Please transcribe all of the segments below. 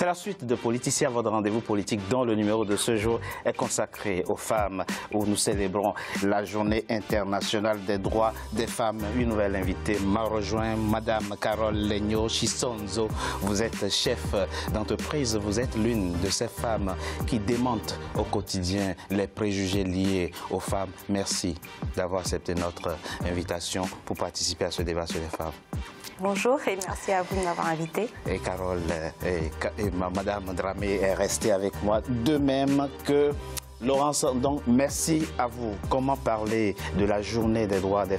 C'est la suite de Politiciens, votre rendez-vous politique dont le numéro de ce jour est consacré aux femmes, où nous célébrons la journée internationale des droits des femmes. Une nouvelle invitée m'a rejoint, Madame Carole Legno Chisonzo. Vous êtes chef d'entreprise, vous êtes l'une de ces femmes qui démentent au quotidien les préjugés liés aux femmes. Merci d'avoir accepté notre invitation pour participer à ce débat sur les femmes. Bonjour et merci à vous de m'avoir invité. Et Carole et Madame Dramé est restée avec moi, de même que Laurence. Donc, merci à vous. Comment parler de la journée des droits des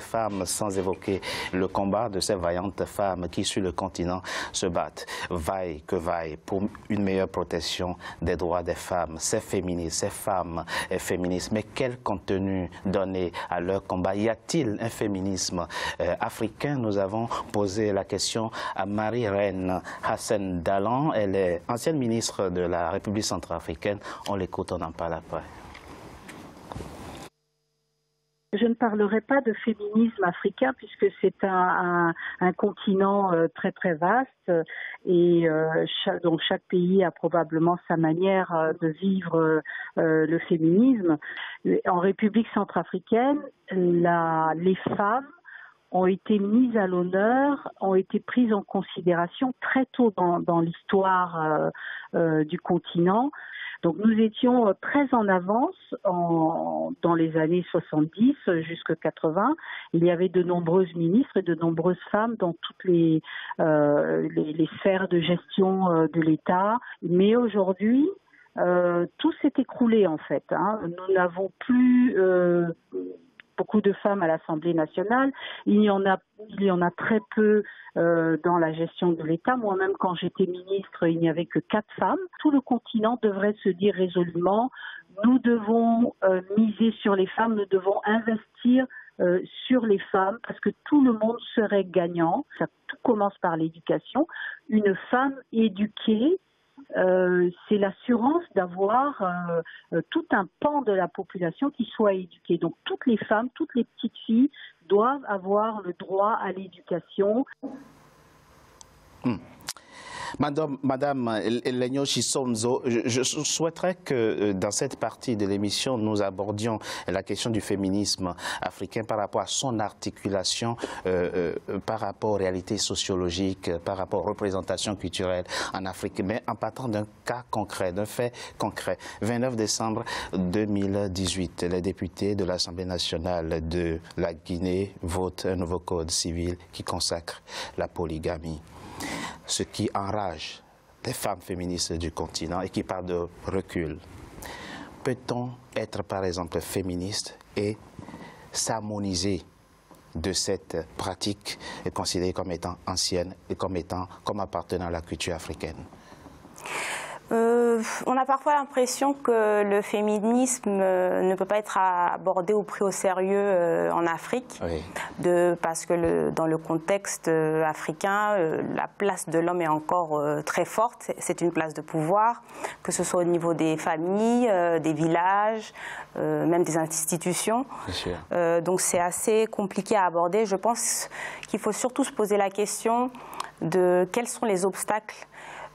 femmes sans évoquer le combat de ces vaillantes femmes qui, sur le continent, se battent, vaillent que vaillent, pour une meilleure protection des droits des femmes. Ces féministes, ces femmes féministes, mais quel contenu donner à leur combat? Y a-t-il un féminisme africain? Nous avons posé la question à Marie-Reine Hassen Dallan. Elle est ancienne ministre de la République centrafricaine. On l'écoute, on en parle après. Je ne parlerai pas de féminisme africain puisque c'est un continent très très vaste et dont chaque pays a probablement sa manière de vivre le féminisme. En République centrafricaine, les femmes ont été mises à l'honneur, ont été prises en considération très tôt dans l'histoire du continent. Donc nous étions très en avance dans les années 70 jusqu'à 80. Il y avait de nombreuses ministres et de nombreuses femmes dans toutes les sphères de gestion de l'État. Mais aujourd'hui, tout s'est écroulé en fait. Nous n'avons plus beaucoup de femmes à l'Assemblée nationale. Il y en a très peu dans la gestion de l'État. Moi-même, quand j'étais ministre, il n'y avait que 4 femmes. Tout le continent devrait se dire résolument, nous devons miser sur les femmes, nous devons investir sur les femmes parce que tout le monde serait gagnant. Tout commence par l'éducation. Une femme éduquée, c'est l'assurance d'avoir tout un pan de la population qui soit éduquée. Donc toutes les femmes, toutes les petites filles doivent avoir le droit à l'éducation. Madame Legno Chisonzo, je souhaiterais que dans cette partie de l'émission, nous abordions la question du féminisme africain par rapport à son articulation, par rapport aux réalités sociologiques, par rapport aux représentations culturelles en Afrique, mais en partant d'un cas concret, d'un fait concret. 29 décembre 2018, les députés de l'Assemblée nationale de la Guinée votent un nouveau code civil qui consacre la polygamie. Ce qui enrage les femmes féministes du continent et qui parle de recul. Peut-on être par exemple féministe et s'harmoniser de cette pratique considérée comme étant ancienne et comme appartenant à la culture africaine? On a parfois l'impression que le féminisme ne peut pas être abordé ou pris au sérieux en Afrique, oui. Parce que dans le contexte africain, la place de l'homme est encore très forte. C'est une place de pouvoir, que ce soit au niveau des familles, des villages, même des institutions. Donc c'est assez compliqué à aborder. Je pense qu'il faut surtout se poser la question de quels sont les obstacles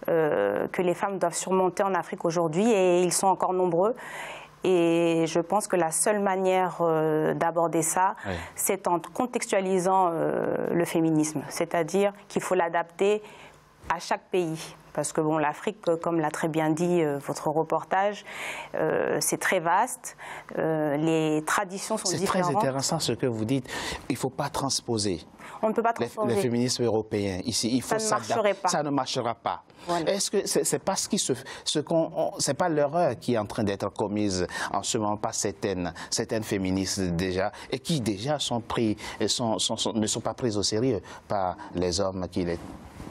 que les femmes doivent surmonter en Afrique aujourd'hui, et ils sont encore nombreux. Et je pense que la seule manière d'aborder ça, oui, c'est en contextualisant le féminisme, c'est-à-dire qu'il faut l'adapter à chaque pays. Parce que bon, l'Afrique, comme l'a très bien dit votre reportage, c'est très vaste, les traditions sont différentes. C'est très intéressant ce que vous dites, il ne faut pas transposer. On ne peut pas transposer. Les féminismes européens, ici, il faut s'adapter. Ça ne marchera pas. Voilà. Est-ce que c'est pas c'est pas l'erreur qui est en train d'être commise en ce moment par certaines féministes déjà, et qui déjà ne sont pas prises au sérieux par les hommes qui les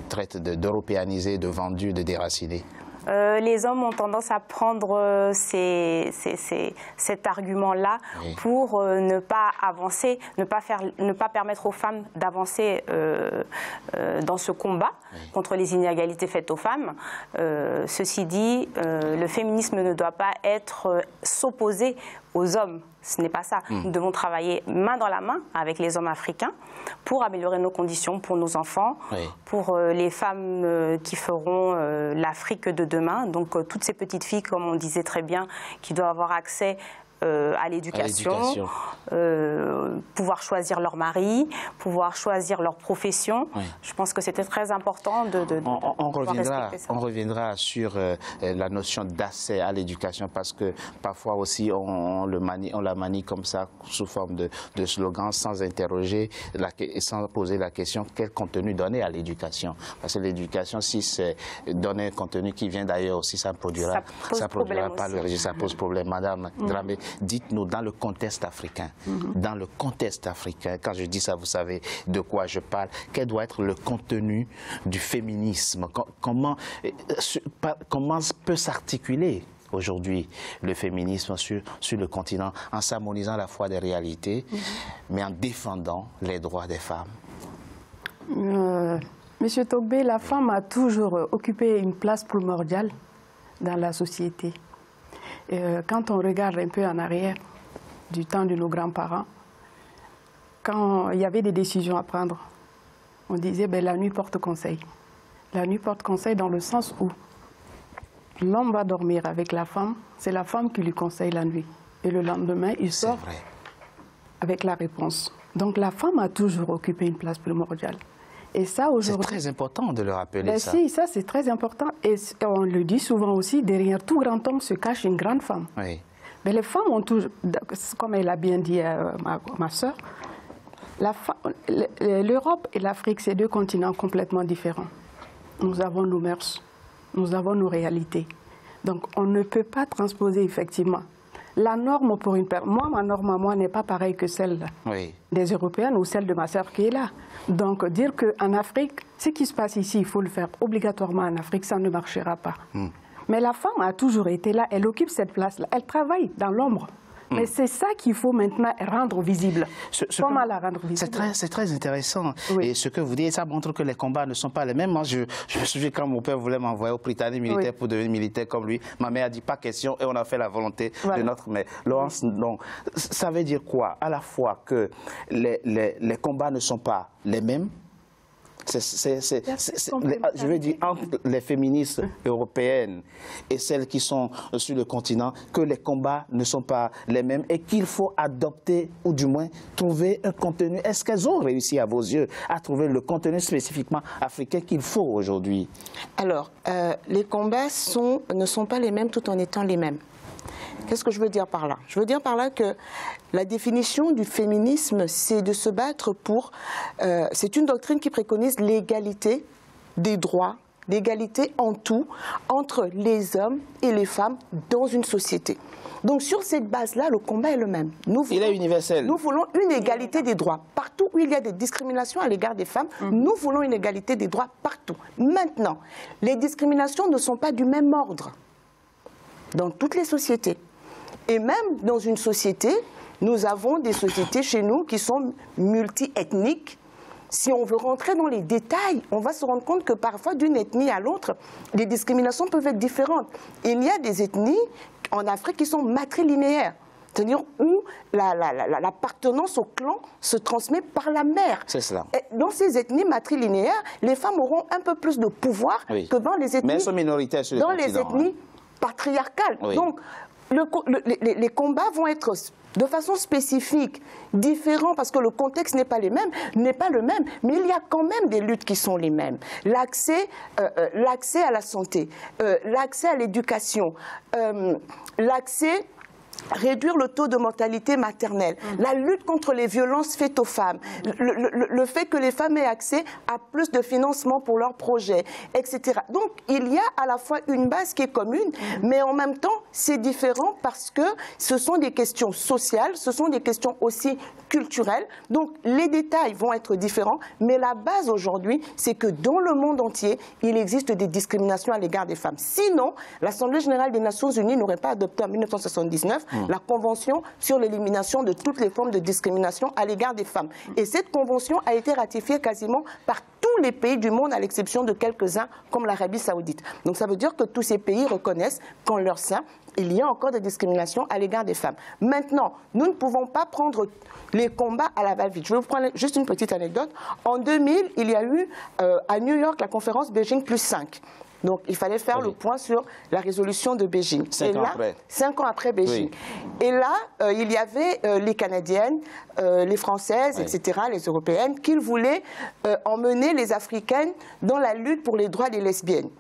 traitent d'européanisés, de vendus, de déracinés? Les hommes ont tendance à prendre cet argument-là pour ne pas avancer, ne pas permettre aux femmes d'avancer dans ce combat contre les inégalités faites aux femmes. Ceci dit, le féminisme ne doit pas s'opposer aux hommes. Ce n'est pas ça. Nous devons travailler main dans la main avec les hommes africains pour améliorer nos conditions pour nos enfants, pour les femmes qui feront l'Afrique de demain. Donc toutes ces petites filles, comme on disait très bien, qui doivent avoir accès à l'éducation, pouvoir choisir leur mari, pouvoir choisir leur profession. Je pense que c'était très important on reviendra sur la notion d'accès à l'éducation, parce que parfois aussi on la manie comme ça sous forme de slogan, sans interroger et sans poser la question quel contenu donner à l'éducation. Parce que l'éducation, si c'est donner un contenu qui vient d'ailleurs aussi, ça produira pas le résultat, ça pose problème. Madame Dramé, dites-nous, dans le contexte africain, dans le contexte africain, quand je dis ça, vous savez de quoi je parle, quel doit être le contenu du féminisme? Comment peut s'articuler aujourd'hui le féminisme sur le continent, en s'harmonisant à la fois des réalités, mais en défendant les droits des femmes? Monsieur Togbé, la femme a toujours occupé une place primordiale dans la société. Quand on regarde un peu en arrière, du temps de nos grands-parents, quand il y avait des décisions à prendre, on disait la nuit porte conseil. La nuit porte conseil dans le sens où l'homme va dormir avec la femme, c'est la femme qui lui conseille la nuit. Et le lendemain, il sort avec la réponse. Donc la femme a toujours occupé une place primordiale. Et ça, aujourd'hui, c'est très important de le rappeler. Ça. Si, ça c'est très important. Et on le dit souvent aussi, derrière tout grand homme se cache une grande femme. Mais les femmes ont toujours, comme elle a bien dit ma soeur, l'Europe et l'Afrique, c'est deux continents complètement différents. Nous avons nos mœurs, nous avons nos réalités. Donc on ne peut pas transposer effectivement. La norme pour une personne, ma norme à moi n'est pas pareille que celle des Européennes ou celle de ma sœur qui est là. Donc dire qu'en Afrique, ce qui se passe ici, il faut le faire obligatoirement en Afrique, ça ne marchera pas. Mais la femme a toujours été là, elle occupe cette place-là, elle travaille dans l'ombre. Mais c'est ça qu'il faut maintenant rendre visible. Comment la rendre visible? C'est très intéressant. Et ce que vous dites, ça montre que les combats ne sont pas les mêmes. Moi, je me souviens quand mon père voulait m'envoyer au Britannique militaire pour devenir militaire comme lui. Ma mère a dit pas question et on a fait la volonté de notre mère. Laurence, non. Ça veut dire quoi? À la fois que les combats ne sont pas les mêmes. Je veux dire, entre les féministes européennes et celles qui sont sur le continent, que les combats ne sont pas les mêmes et qu'il faut adopter, ou du moins trouver un contenu. Est-ce qu'elles ont réussi, à vos yeux, à trouver le contenu spécifiquement africain qu'il faut aujourd'hui? Alors, les combats ne sont pas les mêmes tout en étant les mêmes. Qu'est-ce que je veux dire par là? Je veux dire par là que la définition du féminisme, c'est de se battre pour... c'est une doctrine qui préconise l'égalité des droits, l'égalité en tout, entre les hommes et les femmes dans une société. Donc sur cette base-là, le combat est le même. Il est universel. Nous voulons une égalité des droits. Partout où il y a des discriminations à l'égard des femmes, nous voulons une égalité des droits partout. Maintenant, les discriminations ne sont pas du même ordre dans toutes les sociétés. Et même dans une société, nous avons des sociétés chez nous qui sont multi-ethniques. Si on veut rentrer dans les détails, on va se rendre compte que parfois, d'une ethnie à l'autre, les discriminations peuvent être différentes. Il y a des ethnies en Afrique qui sont matrilinéaires, c'est-à-dire où l'appartenance au clan se transmet par la mère. C'est cela. Et dans ces ethnies matrilinéaires, les femmes auront un peu plus de pouvoir que dans les ethnies, mais elles sont minoritaires sur le continent, les ethnies patriarcales. Donc, les combats vont être de façon spécifique, différents, parce que le contexte n'est pas le même, mais il y a quand même des luttes qui sont les mêmes. L'accès à la santé, l'accès à l'éducation, l'accès réduire le taux de mortalité maternelle, la lutte contre les violences faites aux femmes, le fait que les femmes aient accès à plus de financement pour leurs projets, etc. Donc, il y a à la fois une base qui est commune, mais en même temps, c'est différent parce que ce sont des questions sociales, ce sont des questions aussi culturelles. Donc, les détails vont être différents, mais la base aujourd'hui, c'est que dans le monde entier, il existe des discriminations à l'égard des femmes. Sinon, l'Assemblée générale des Nations unies n'aurait pas adopté en 1979 la Convention sur l'élimination de toutes les formes de discrimination à l'égard des femmes. Et cette convention a été ratifiée quasiment par tous les pays du monde, à l'exception de quelques-uns, comme l'Arabie saoudite. Donc ça veut dire que tous ces pays reconnaissent qu'en leur sein, il y a encore des discriminations à l'égard des femmes. Maintenant, nous ne pouvons pas prendre les combats à la va-vite. Je vais vous prendre juste une petite anecdote. En 2000, il y a eu à New York la conférence Beijing +5. Donc, il fallait faire le point sur la résolution de Beijing. 5 ans après. 5 ans après Beijing. Oui. Et là, il y avait les Canadiennes, les Françaises, etc., les Européennes, qui voulaient emmener les Africaines dans la lutte pour les droits des lesbiennes.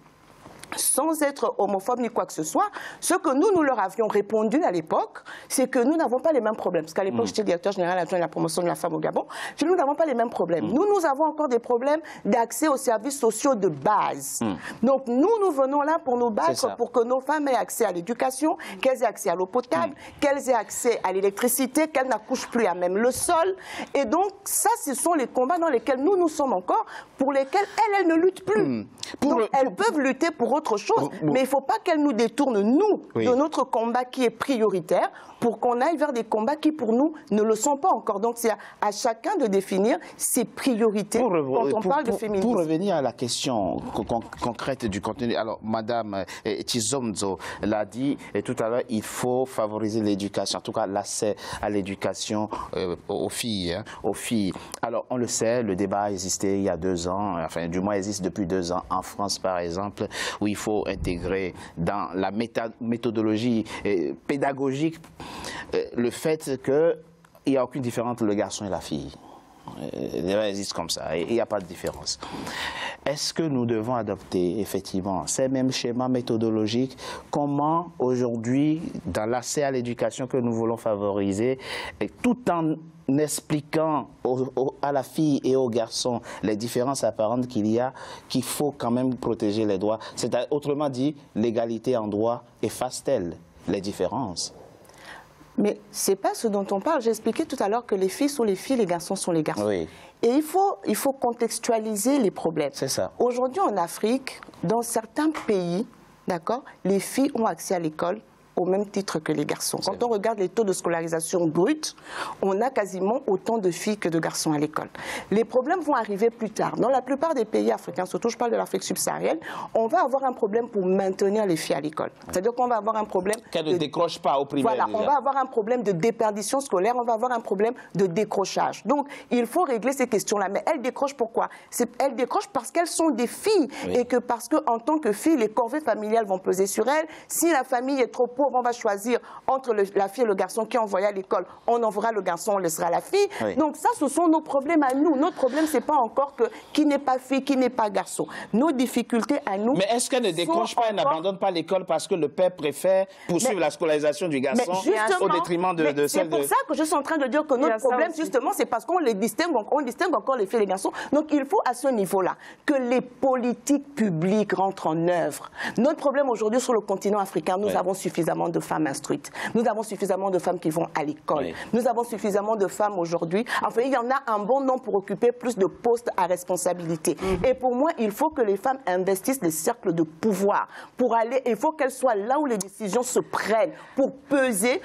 Sans être homophobe ni quoi que ce soit, ce que nous leur avions répondu à l'époque, c'est que nous n'avons pas les mêmes problèmes. Parce qu'à l'époque, j'étais directeur général adjoint de la promotion de la femme au Gabon. Nous n'avons pas les mêmes problèmes. Nous avons encore des problèmes d'accès aux services sociaux de base. Donc, nous venons là pour nous battre pour que nos femmes aient accès à l'éducation, qu'elles aient accès à l'eau potable, qu'elles aient accès à l'électricité, qu'elles n'accouchent plus à même le sol. Et donc, ça, ce sont les combats dans lesquels nous sommes encore, pour lesquels elles ne luttent plus. Donc, elles peuvent lutter pour autre chose, mais il ne faut pas qu'elle nous détourne, nous, de notre combat qui est prioritaire, pour qu'on aille vers des combats qui, pour nous, ne le sont pas encore. Donc, c'est à chacun de définir ses priorités quand on parle de féminisme. Pour revenir à la question concrète du contenu, alors, Madame Tshizomzo l'a dit tout à l'heure, il faut favoriser l'éducation, en tout cas l'accès à l'éducation aux filles. Alors, on le sait, le débat a existé il y a 2 ans, enfin, du moins, existe depuis 2 ans en France, par exemple, où il faut intégrer dans la méthodologie pédagogique le fait qu'il n'y a aucune différence entre le garçon et la fille. Il existe comme ça, et il n'y a pas de différence. Est-ce que nous devons adopter effectivement ces mêmes schémas méthodologiques? Comment aujourd'hui, dans l'accès à l'éducation que nous voulons favoriser, tout en expliquant à la fille et au garçon les différences apparentes qu'il y a, qu'il faut quand même protéger les droits? Autrement dit, l'égalité en droit efface-t-elle les différences? Mais ce n'est pas ce dont on parle. J'ai expliqué tout à l'heure que les filles sont les filles, les garçons sont les garçons. Oui. Et il faut contextualiser les problèmes. C'est ça. Aujourd'hui, en Afrique, dans certains pays, d'accord, les filles ont accès à l'école au même titre que les garçons. Quand on regarde les taux de scolarisation bruts, on a quasiment autant de filles que de garçons à l'école. Les problèmes vont arriver plus tard. Dans la plupart des pays africains, surtout je parle de l'Afrique subsaharienne, on va avoir un problème pour maintenir les filles à l'école. C'est-à-dire qu'on va avoir un problème... Qu'elles ne décrochent pas au primaire. Voilà, déjà. On va avoir un problème de déperdition scolaire, on va avoir un problème de décrochage. Donc, il faut régler ces questions-là. Mais elles décrochent pourquoi? Elles décrochent parce qu'elles sont des filles et que parce qu'en tant que filles, les corvées familiales vont peser sur elles. Si la famille est trop pauvre, on va choisir entre la fille et le garçon qui est envoyé à l'école. On enverra le garçon, on laissera la fille. Donc ça, ce sont nos problèmes à nous. Notre problème, ce n'est pas encore qui n'est pas fille, qui n'est pas garçon. Nos difficultés à nous... Mais est-ce qu'elle ne décroche pas et n'abandonne pas l'école parce que le père préfère poursuivre la scolarisation du garçon au détriment de celle de... C'est pour ça que je suis en train de dire que notre problème, justement, c'est parce qu'on les distingue, on distingue encore les filles et les garçons. Donc il faut à ce niveau-là que les politiques publiques rentrent en œuvre. Notre problème aujourd'hui sur le continent africain, nous avons suffisamment de femmes instruites. Nous avons suffisamment de femmes qui vont à l'école. Nous avons suffisamment de femmes aujourd'hui. Enfin, il y en a un bon nombre pour occuper plus de postes à responsabilité. Et pour moi, il faut que les femmes investissent les cercles de pouvoir pour aller. Il faut qu'elles soient là où les décisions se prennent pour peser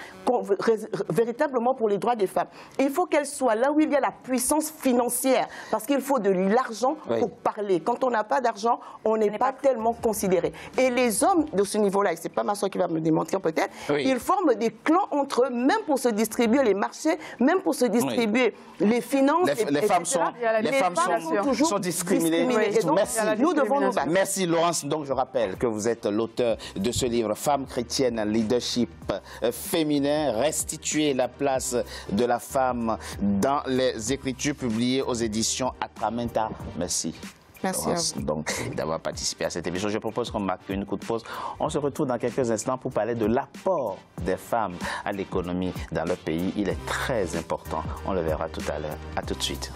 véritablement pour les droits des femmes. Il faut qu'elles soient là où il y a la puissance financière parce qu'il faut de l'argent pour parler. Quand on n'a pas d'argent, on n'est pas tellement considéré. Et les hommes de ce niveau-là, et c'est pas ma soeur qui va me démentir peut-être, ils forment des clans entre eux, même pour se distribuer les marchés, même pour se distribuer les finances. Les femmes sont discriminées. Et donc, nous devons nous battre. Merci Laurence. Donc je rappelle que vous êtes l'auteur de ce livre Femmes chrétiennes, leadership féminin, restituer la place de la femme dans les écritures publiées aux éditions Atramenta. Merci. Merci à vous. Donc, d'avoir participé à cette émission. Je propose qu'on marque une courte pause. On se retrouve dans quelques instants pour parler de l'apport des femmes à l'économie dans le pays. Il est très important. On le verra tout à l'heure. À tout de suite.